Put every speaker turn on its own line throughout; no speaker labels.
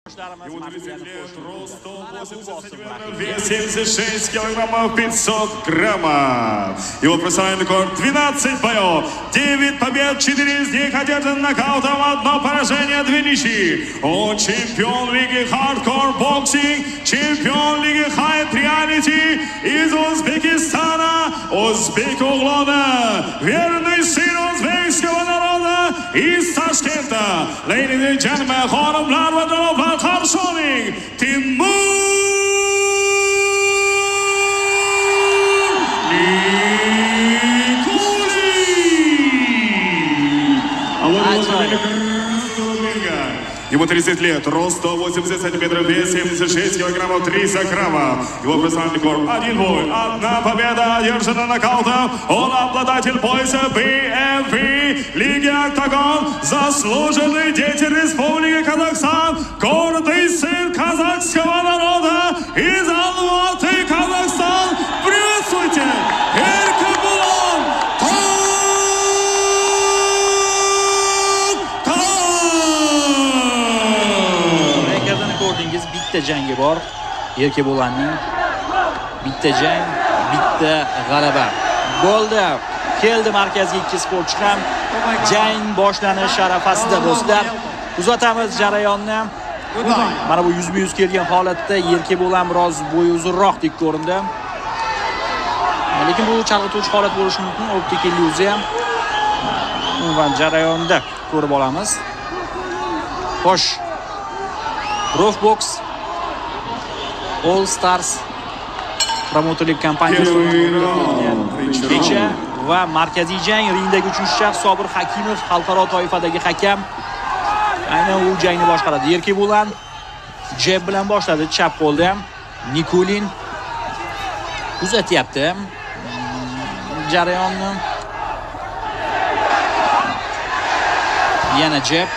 Его 30 лет, рост 180 сантиметров, вес 76 килограммов 500 граммов. Его профессиональный рекорд 12 боев, 9 побед, 4 из них одержан нокаутом, 1 поражение, 2 ничьи. Он чемпион лиги Hardcore Boxing, чемпион лиги High Reality из Узбекистана, Узбек Углона, верный сын узбекского народа из Ташкента. Ladies and gentlemen, xonimlar va janoblar, qarshi oling, Timur Nikulin. Ему 30 лет, рост 180 сантиметров, вес 76 килограммов 300 граммов. Его профессиональный рекорд 1 бой, 1 победа, одержана нокаутом. Он обладатель пояса BMP Лиги Октагон, заслуженный деятель Республики Казахстан, гордый сын казахского народа из Алматы, Казахстан. Приветствуйте!
Bitta jangi bor. Erkabo'lanning bitta jang, bitta g'alaba. Bo'ldi. Keldi markazga ikki sportchi ham jang boshlanish arafasida do'stlar. Uzatamiz jarayonni. Mana bu 100-100 kelgan holatda Erkabo'lan biroz bo'yi uzunroqdek ko'rindi. Lekin bu chalg'ituvchi holat bo'lishi mumkin. Optik illyuziya. Umuman jarayonda ko'rib olamiz. Xo'sh. Rovbox All Stars promotorlik kompaniyasi kecha va markaziy jang ringdagi 3-shaxs Sobir Hakimov xalqaro toifadagi hakam. Aynan u jangni boshqaradi. Erkabo'lan jab bilan boshladi, chap qo'lda ham Nikulin kuzatyapti jarayonni. Yana jab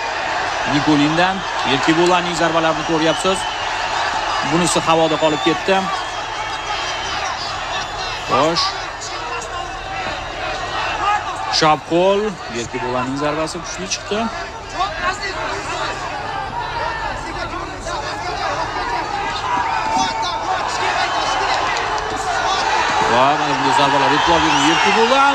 Nikulindan. Erkabo'lanning zarbalarini ko'ryapsiz. Bunisi havoda qolib ketdi. Xo'sh. Chop qo'l. Erkabo'lanning zarbasi kuchli chiqdi. Va mana bu zarbalar e'tibor bering. Erkabo'lan.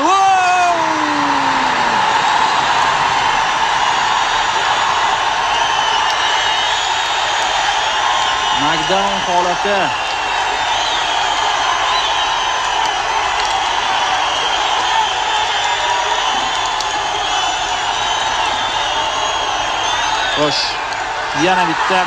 Knockdown holati. Xo'sh, yana bitta